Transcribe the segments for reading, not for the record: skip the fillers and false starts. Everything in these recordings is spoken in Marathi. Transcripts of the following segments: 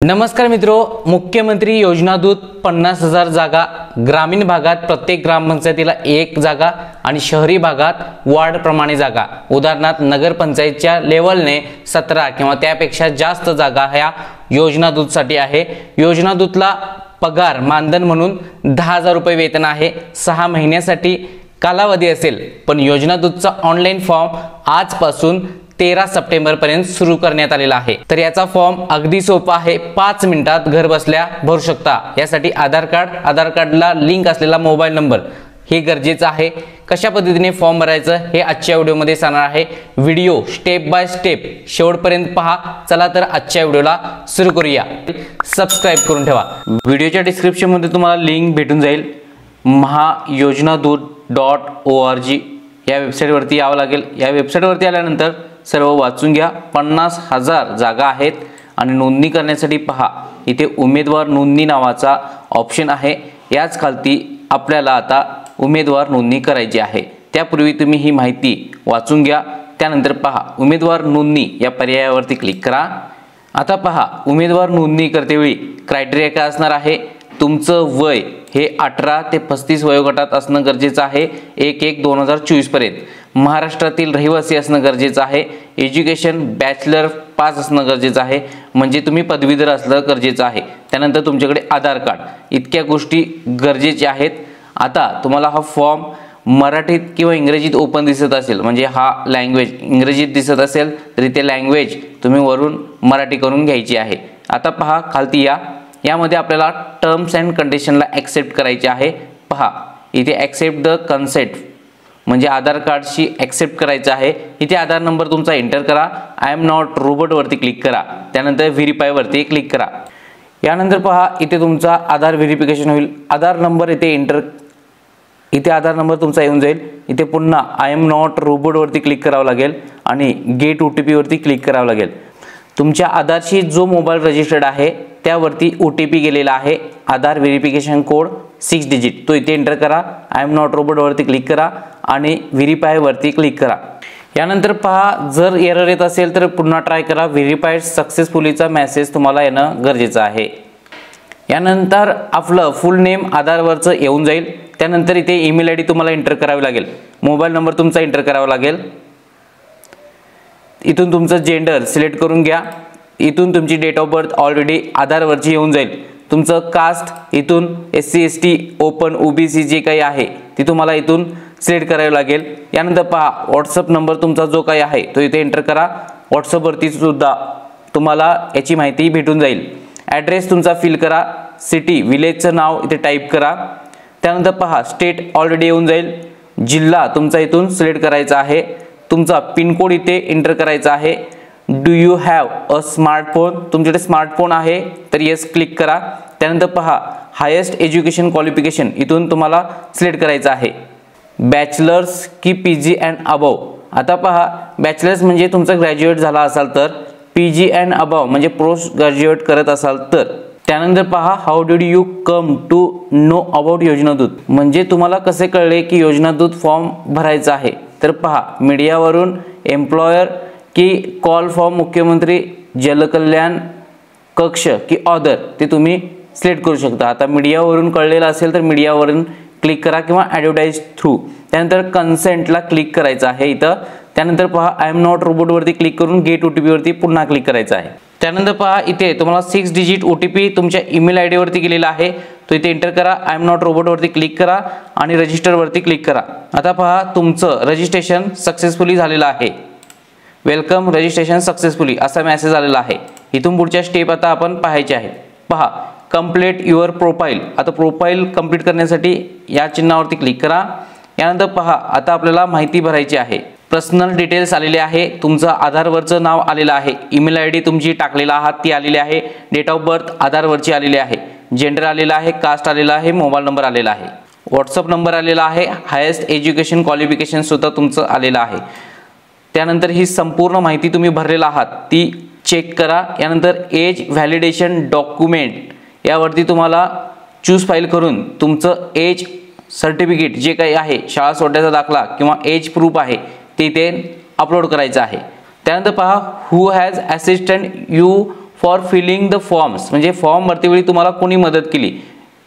नमस्कार मित्रो, मुख्यमंत्री योजना दूत 50,000 जागा, ग्रामीण भागात प्रत्येक ग्रामपंचायतीला 1 जागा आणि शहरी भागात वार्ड प्रमाणे जागा। उदाहरणार्थ नगरपंचायतच्या लेवलने 17 किंवा त्यापेक्षा जास्त जागा ह्या योजना दूत साठी आहे। योजना दूतला पगार मानधन म्हणून 10,000 रुपये वेतन आहे। 6 महिन्यासाठी कालावधी असेल, पण योजना दूतचा ऑनलाइन फॉर्म आजपासून 13 सप्टेंबर पर्यंत सुरू करण्यात आलेला आहे। तर याचा फॉर्म अगदी सोपा आहे, 5 मिनिटात घर बसल्या भरू शकता। यासाठी आधार कार्डला लिंक असलेला मोबाईल नंबर हे गरजेचं आहे। कशा पद्धतीने फॉर्म भरायचं हे आजच्या व्हिडिओमध्ये सांगणार आहे। व्हिडिओ स्टेप बाय स्टेप शेवटपर्यंत पहा। चला तर आजच्या व्हिडिओला सुरू करूया। सबस्क्राइब करून ठेवा। व्हिडिओच्या डिस्क्रिप्शन मध्ये तुम्हाला लिंक भेटून जाईल। mahayojanadut.org या वेबसाईट वरती यावं लागेल। या वेबसाईट वरती आल्यानंतर सर्व वाचून घ्या। 50,000 जागा आहेत आणि नोंदणी करण्यासाठी पहा, इथे उमेदवार नोंदणी नावाचा ऑप्शन आहे। याच खालती आपल्याला आता उमेदवार नोंदणी करायची आहे। त्यापूर्वी तुम्ही ही माहिती वाचून घ्या। त्यानंतर पहा उमेदवार नोंदणी या पर्यायावरती क्लिक करा। आता पहा उमेदवार नोंदणी करतेवेळी क्रायटेरिया काय असणार आहे। तुमचं वय हे 18 ते 35 वयोगटात असणं गरजेचं आहे। 1/1/2024 पर्यंत महाराष्ट्रातील रहिवासी असणं गरजेचं आहे। एज्युकेशन बॅचलर पास असणं गरजेचं आहे, म्हणजे तुम्ही पदवीधर असलं गरजेचं आहे। त्यानंतर तुमच्याकडे आधार कार्ड, इतक्या गोष्टी गरजेच्या आहेत। आता तुम्हाला हा फॉर्म मराठीत किंवा इंग्रजीत ओपन दिसत असेल, म्हणजे हा लँग्वेज इंग्रजीत दिसत असेल तरी ते लँग्वेज तुम्ही वरून मराठी करून घ्यायची आहे। आता पहा खालती यामध्ये आपल्याला टर्म्स अँड कंडिशनला ॲक्सेप्ट करायचे आहे। पहा इथे ॲक्सेप्ट द कन्सेंट म्हणजे आधार कार्डशी ॲक्सेप्ट करायचं आहे। इथे आधार नंबर तुमचा एंटर करा। आय एम नॉट रोबोट वरती क्लिक करा। त्यानंतर व्हेरीफाय वरती क्लिक करा। यानंतर पहा इथे तुमचा आधार व्हेरिफिकेशन होईल। आधार नंबर इथे आधार नंबर तुमचा येऊन जाईल। इथे पुन्हा आय एम नॉट रोबोट वरती क्लिक करावं लागेल आणि गेट OTP वरती क्लिक करावं लागेल। तुमच्या आधारशी जो मोबाईल रजिस्टर्ड आहे त्यावरती OTP गेलेला आहे, आधार व्हेरिफिकेशन कोड 6 डिजिट, तो इथे एंटर करा। आय एम नॉट रोबोट वरती क्लिक करा आणि व्हेरीफाय वरती क्लिक करा। यानंतर पहा जर एरर येत असेल तर पुन्हा ट्राय करा। व्हेरीफाईड सक्सेसफुलीचा मेसेज तुम्हाला येणं गरजेचं आहे। यानंतर आपलं फुल नेम आधारवरचं येऊन जाईल। त्यानंतर इथे ईमेल ID तुम्हाला एंटर करावी लागेल, मोबाईल नंबर तुमचा एंटर करावा लागेल। इथून तुमचं जेंडर सिलेक्ट करून घ्या। इथून तुमची डेट ऑफ बर्थ ऑलरेडी आधारवरची येऊन जाईल। तुमचं कास्ट इथून SC ST ओपन OBC जे काही आहे ती तुम्हाला इथून सिलेक्ट करावी लागेल। यानंतर पहा व्हॉट्सअप नंबर तुमचा जो काही आहे तो इथे एंटर करा। व्हॉट्सअप वरती सुद्धा तुम्हाला याची माहिती भेटून जाईल। ॲड्रेस तुमचा फिल करा, सिटी विलेजचं नाव इथे टाईप करा। त्यानंतर पहा स्टेट ऑलरेडी येऊन जाईल। जिल्हा तुमचा इथून सिलेक्ट करायचा आहे। तुमचा पिन कोड इथे एंटर करायचा आहे। Do you have a smartphone, तुमच्याकडे स्मार्टफोन आहे तर येस क्लिक करा। त्यानंतर पहा हायेस्ट एज्युकेशन क्वालिफिकेशन इथून तुम्हाला सिलेक्ट करायचं आहे, बॅचलर्स की PG अँड अबव। आता पहा बॅचलर्स म्हणजे तुमचं ग्रॅज्युएट झाला असाल तर, PG अँड अबव म्हणजे पोस्ट ग्रॅज्युएट करत असाल तर। त्यानंतर पहा how did you come to know about Yojana Doot, म्हणजे तुम्हाला कसे कळले की योजना दूत फॉर्म भरायचा आहे। तर पहा मीडियावरून, एम्प्लॉयर की कॉल फॉर्म मुख्यमंत्री जलकल्याण कक्ष की ऑदर ते तुम्ही सिलेक्ट करू शकता। आता मीडियावरून कळलेलं असेल तर मीडियावरून क्लिक करा किंवा ॲडव्हर्टाइज थ्रू। त्यानंतर कन्सेंटला क्लिक करायचं आहे इथं। त्यानंतर पहा आय एम नॉट रोबोट वरती क्लिक करून गेट OTP वरती पुन्हा क्लिक करायचं आहे। त्यानंतर पहा इथे तुम्हाला 6 डिजिट OTP तुमच्या ईमेल ID वरती गेलेला आहे, तो इथे एंटर करा। आय एम नॉट रोबोट वरती क्लिक करा आणि रजिस्टर वरती क्लिक करा। आता पहा तुमचं रजिस्ट्रेशन सक्सेसफुली झालेलं आहे। वेलकम रजिस्ट्रेशन सक्सेसफुली असा मेसेज आलेला आहे। इथून पुढच्या स्टेप आता आपण पाहायचे आहेत। पहा कंप्लीट युअर प्रोफाईल, आता प्रोफाईल कंप्लीट करण्यासाठी या चिन्हावरती क्लिक करा। यानंतर पहा आता आपल्याला माहिती भरायची आहे। पर्सनल डिटेल्स आलेले आहे, तुमचं आधारवरचं नाव आलेलं आहे, ईमेल ID तुमची टाकलेला आहात ती आलेली आहे, डेट ऑफ बर्थ आधारवरची आलेली आहे, जेंडर आलेला आहे, कास्ट आलेला आहे, मोबाईल नंबर आलेला आहे, व्हॉट्सअप नंबर आलेला आहे, हायेस्ट एज्युकेशन क्वालिफिकेशन सुद्धा तुमचं आलेलं आहे। त्यानंतर ही संपूर्ण माहिती तुम्ही भरलेला आहात ती चेक करा। यानंतर एज व्हॅलिडेशन डॉक्युमेंट यावरती तुम्हाला चूज फाईल करून तुमचं एज सर्टिफिकेट जे काही आहे, शाळा सोडण्याचा दाखला किंवा एज प्रूफ आहे ते इथे अपलोड करायचं आहे। त्यानंतर पहा who has assistant you for filling the forms, म्हणजे फॉर्म भरतीवेळी तुम्हाला कोणी मदत केली,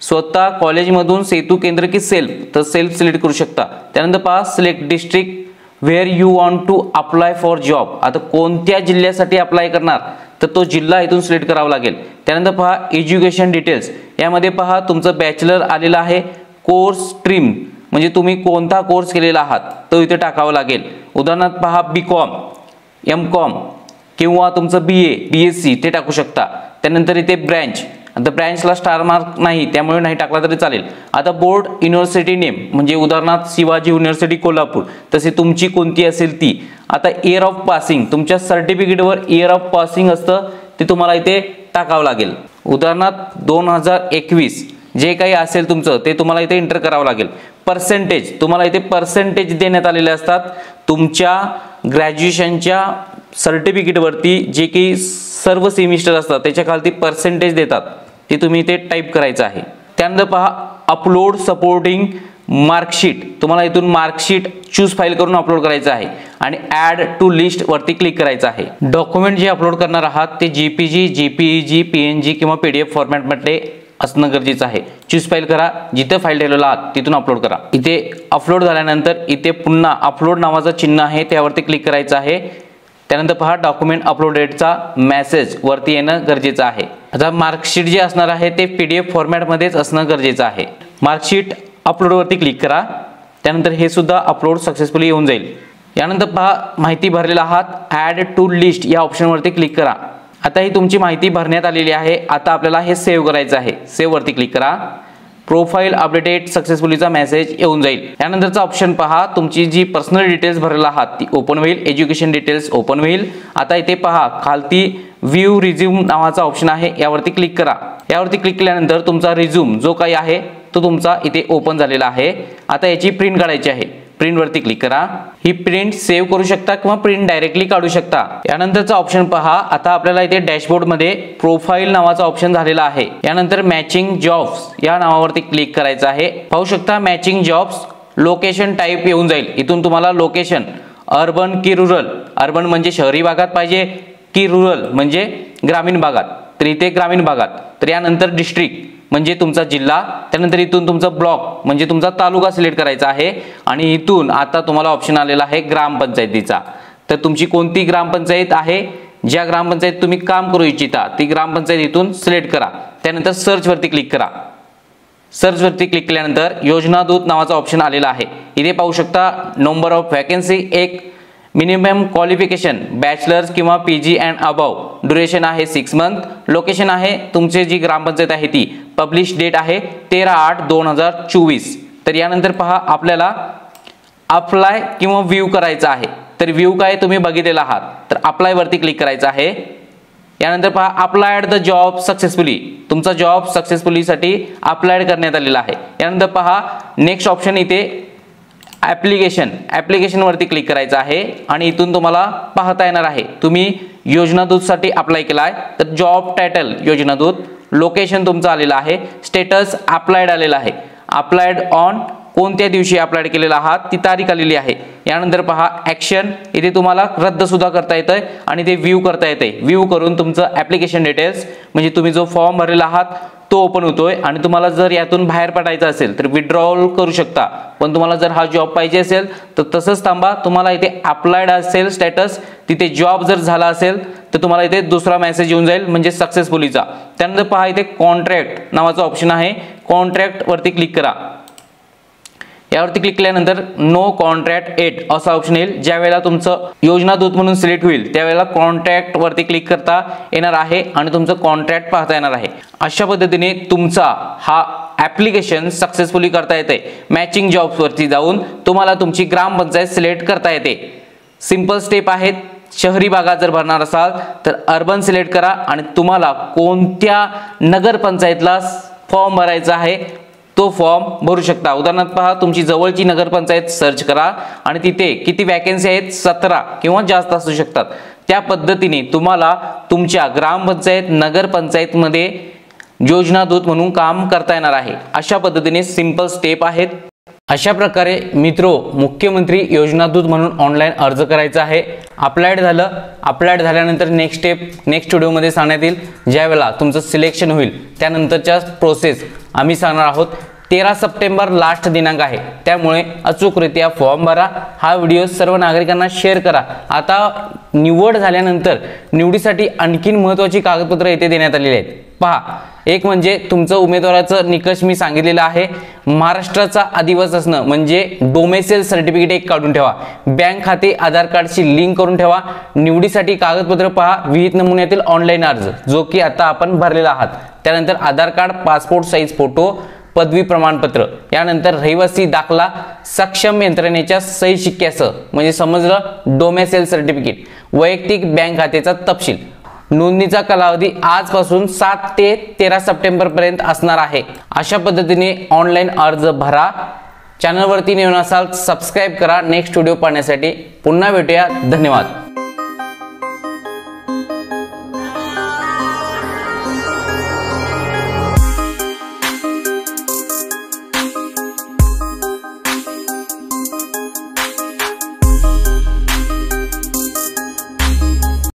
स्वतः कॉलेजमधून, सेतू केंद्र की सेल्फ, तर सेल्फ सिलेक्ट करू शकता. त्यानंतर पहा select district where you want to apply for job, आता कोणत्या जिल्ह्यासाठी अप्लाय करणार तर तो जिल्हा इथून सिलेक्ट करावा लागेल. त्यानंतर पहा एज्युकेशन डिटेल्स, यामध्ये पहा तुमचं बॅचलर आलेलं आहे, कोर्स स्ट्रीम म्हणजे तुम्ही कोणता कोर्स केलेला आहात तो इथे टाकावा लागेल. उदाहरणार्थ पहा BCom, MCom किंवा तुमचं BA, BSc ते टाकू शकता. त्यानंतर इथे ब्रँच, आता ब्रँचला स्टार मार्क नाही त्यामुळे नाही टाकला तरी चालेल. आता बोर्ड युनिव्हर्सिटी नेम म्हणजे उदाहरणार्थ शिवाजी युनिव्हर्सिटी कोल्हापूर, तसे तुमची कोणती असेल ती. आता इयर ऑफ पासिंग, तुमच्या सर्टिफिकेटवर इयर ऑफ पासिंग असतं ते तुम्हाला इथे टाकावं लागेल. उदाहरणार्थ 2021 जे काही असेल तुमचं ते तुम्हाला इथे एंटर करावं लागेल. पर्सेंटेज, तुम्हाला इथे पर्सेंटेज देण्यात आलेले असतात तुमच्या ग्रॅज्युएशनच्या सर्टिफिकेटवरती, जे काही सर्व सेमिस्टर असतात त्याच्या खाली पर्सेंटेज देतात ते तुम्ही इथे टाईप करायचं आहे. त्यानंतर पहा अपलोड सपोर्टिंग मार्कशीट, तुम्हाला इथून मार्कशीट चूज फाईल करून अपलोड करायचं आहे आणि ॲड टू लिस्ट वरती क्लिक करायचं आहे. डॉक्युमेंट जे अपलोड करणार आहात ते JPG, JPEG, PNG किंवा PDF फॉर्मॅटमध्ये असणं गरजेचं आहे. चूज फाईल करा, जिथे फाईल ठेवलेला आहात तिथून अपलोड करा. इथे अपलोड झाल्यानंतर इथे पुन्हा अपलोड नावाचं चिन्ह आहे त्यावरती क्लिक करायचं आहे. त्यानंतर पहा डॉक्युमेंट अपलोडेडचा मेसेज वरती येणं गरजेचं आहे. आता मार्कशीट जे असणार आहे ते PDF फॉर्मॅटमध्येच असणं गरजेचं आहे. मार्कशीट अपलोडवरती क्लिक करा. त्यानंतर हे सुद्धा अपलोड सक्सेसफुली येऊन जाईल. यानंतर पहा माहिती भरलेला आहात, ॲड टू लिस्ट या ऑप्शनवरती क्लिक करा. आता ही तुमची माहिती भरण्यात आलेली आहे. आता आपल्याला हे सेव्ह करायचं आहे. सेव्ह वरती क्लिक करा. प्रोफाईल अपडेटेड सक्सेसफुलीचा मेसेज येऊन जाईल. त्यानंतरचा ऑप्शन पहा, तुमची जी पर्सनल डिटेल्स भरलेला आहात ती ओपन होईल. एज्युकेशन डिटेल्स ओपन होईल. आता इथे पहा खालती व्ह्यू रिझ्यूम नावाचा ऑप्शन आहे, यावरती क्लिक करा. यावरती क्लिक केल्यानंतर तुमचा रिझ्यूम जो काही आहे तो तुमचा इथे ओपन झालेला आहे. आता याची प्रिंट काढायची आहे. प्रिंट वरती क्लिक करा. ही प्रिंट सेव्ह करू शकता किंवा प्रिंट डायरेक्टली काढू शकता. यानंतरचा ऑप्शन पहा, आता आपल्याला इथे डॅशबोर्ड मध्ये प्रोफाईल नावाचा ऑप्शन झालेला आहे. यानंतर मॅचिंग जॉब्स या नावावरती क्लिक करायचं आहे. पाहू शकता मॅचिंग जॉब्स, लोकेशन टाईप येऊन जाईल. इथून तुम्हाला लोकेशन अर्बन की रुरल, अर्बन म्हणजे शहरी भागात पाहिजे की रुरल म्हणजे ग्रामीण भागात, तर इथे ग्रामीण भागात. तर यानंतर डिस्ट्रिक्ट म्हणजे तुमचा जिल्हा. त्यानंतर इथून तुमचा ब्लॉक म्हणजे तुमचा तालुका सिलेक्ट करायचा आहे. आणि इथून आता तुम्हाला ऑप्शन आलेला आहे ग्रामपंचायतीचा. तर तुमची कोणती ग्रामपंचायत आहे, ज्या ग्रामपंचायत तुम्ही काम करू इच्छिता ती ग्रामपंचायत इथून सिलेक्ट करा. त्यानंतर सर्च वरती क्लिक करा. सर्च वरती क्लिक केल्यानंतर योजना दूत नावाचा ऑप्शन आलेला आहे. इथे पाहू शकता नंबर ऑफ वॅकन्सी, एक मिनिमम क्वालिफिकेशन बॅचलर्स किंवा PG अँड अबव, ड्युरेशन आहे 6 मंथ, लोकेशन आहे तुमची जी ग्रामपंचायत आहे ती, पब्लिश डेट आहे 13/8/2024. तर यानंतर पहा आपल्याला अप्लाय किंवा व्ह्यू करायचं आहे. तर व्ह्यू काय तुम्ही बघितलेला आहात, तर अप्लाय वरती क्लिक करायचं आहे. यानंतर पहा अप्लायड द जॉब सक्सेसफुली, तुमचा जॉब सक्सेसफुली साठी अप्लायड करण्यात आलेला आहे. यानंतर पहा नेक्स्ट ऑप्शन इथे ॲप्लिकेशन वरती क्लिक करायचं आहे. आणि इथून तुम्हाला पाहता येणार आहे तुम्ही योजना दूत साठी अप्लाय केलाय तर जॉब टायटल योजना दूत, लोकेशन तुमचं आलेलं आहे, स्टेटस अप्लायड आलेला आहे, अप्लायड ऑन कोणत्या दिवशी अप्लाय केलेला आहात ती तारीख आलेली आहे. यानंतर पहा ॲक्शन, इथे तुम्हाला रद्द सुद्धा करता येतंय आणि ते व्ह्यू करता येते. व्ह्यू करून तुमचं ॲप्लिकेशन डिटेल्स म्हणजे तुम्ही जो फॉर्म भरलेला आहात तो ओपन होतोय. आणि तुम्हाला जर यातून बाहेर पडायचं असेल तर विड्रॉल करू शकता. पण तुम्हाला जर हा जॉब पाहिजे असेल तर तसंच थांबा. तुम्हाला इथे अप्लायड असेल स्टेटस, तिथे जॉब जर झाला असेल तर तुम्हाला इथे दुसरा मेसेज येऊन जाईल म्हणजे सक्सेसफुलीचा. त्यानंतर पहा इथे कॉन्ट्रॅक्ट नावाचा ऑप्शन आहे, कॉन्ट्रॅक्ट वरती क्लिक करा. यावरती क्लिक केल्यानंतर नो कॉन्ट्रॅक्ट एट असा ऑप्शन येईल. ज्या वेळेला तुमचं योजना दूत म्हणून सिलेक्ट होईल त्यावेळेला कॉन्ट्रॅक्ट वरती क्लिक करता येणार आहे आणि तुमचं कॉन्ट्रॅक्ट पाहता येणार आहे. अशा पद्धतीने तुमचा हा ॲप्लिकेशन सक्सेसफुली करता येते. मॅचिंग जॉब्स वरती जाऊन तुम्हाला तुमची ग्रामपंचायत सिलेक्ट करता येते. सिंपल स्टेप आहेत. शहरी भागात जर भरणार असाल तर अर्बन सिलेक्ट करा आणि तुम्हाला कोणत्या नगरपंचायतला फॉर्म भरायचा आहे तो फॉर्म भरू शकता. उदाहरणार्थ पहा तुमची जवळची नगरपंचायत सर्च करा आणि तिथे किती वॅकन्सी आहेत 17 किंवा जास्त असू शकतात. त्या पद्धतीने तुम्हाला तुमच्या ग्रामपंचायत नगरपंचायतमध्ये योजना दूत म्हणून काम करता येणार आहे. अशा पद्धतीने सिंपल स्टेप आहेत. अशा प्रकारे मित्रो मुख्यमंत्री योजना दूत म्हणून ऑनलाईन अर्ज करायचा आहे। अप्लाइड झाल्यानंतर नेक्स्ट स्टेप नेक्स्ट व्हिडिओमध्ये सांगण्यात येईल। ज्यावेळेला तुमचं सिलेक्शन होईल त्यानंतरच्या प्रोसेस आम्ही सांगणार आहोत। 13 सप्टेंबर लास्ट दिनांक आहे, त्यामुळे अचूकरित्या फॉर्म भरा। हा व्हिडिओ सर्व नागरिकांना शेअर करा। आता निवड झाल्यानंतर निवडीसाठी आणखीन महत्त्वाची कागदपत्रे येथे देण्यात आलेली आहेत। पहा, एक म्हणजे तुमचं उमेदवाराचं निकष मी सांगितलेला आहे। महाराष्ट्राचा अधिवासी असणं म्हणजे डोमेसाइल सर्टिफिकेट एक काढून ठेवा। बँक खाते आधार कार्डशी लिंक करून ठेवा। निवडीसाठी कागदपत्र पहा, विहित नमुन्यातील ऑनलाईन अर्ज जो की आता आपण भरलेला आहात। त्यानंतर आधार कार्ड, पासपोर्ट साईज फोटो, पदवी प्रमाणपत्र, यानंतर रहिवासी दाखला, सक्षम यंत्रणेच्या सही शिक्क्यासह म्हणजे समजलं डोमेसाइल सर्टिफिकेट, वैयक्तिक बँक खात्याचा तपशील। नोंदणीचा कालावधी आजपासून 7 ते 13 सप्टेंबर पर्यंत असणार आहे। अशा पद्धतीने ऑनलाईन अर्ज भरा। चॅनलवरती नवीन असाल सबस्क्राइब करा नेक्स्ट व्हिडिओ पाहण्यासाठी। पुन्हा भेटूया, धन्यवाद।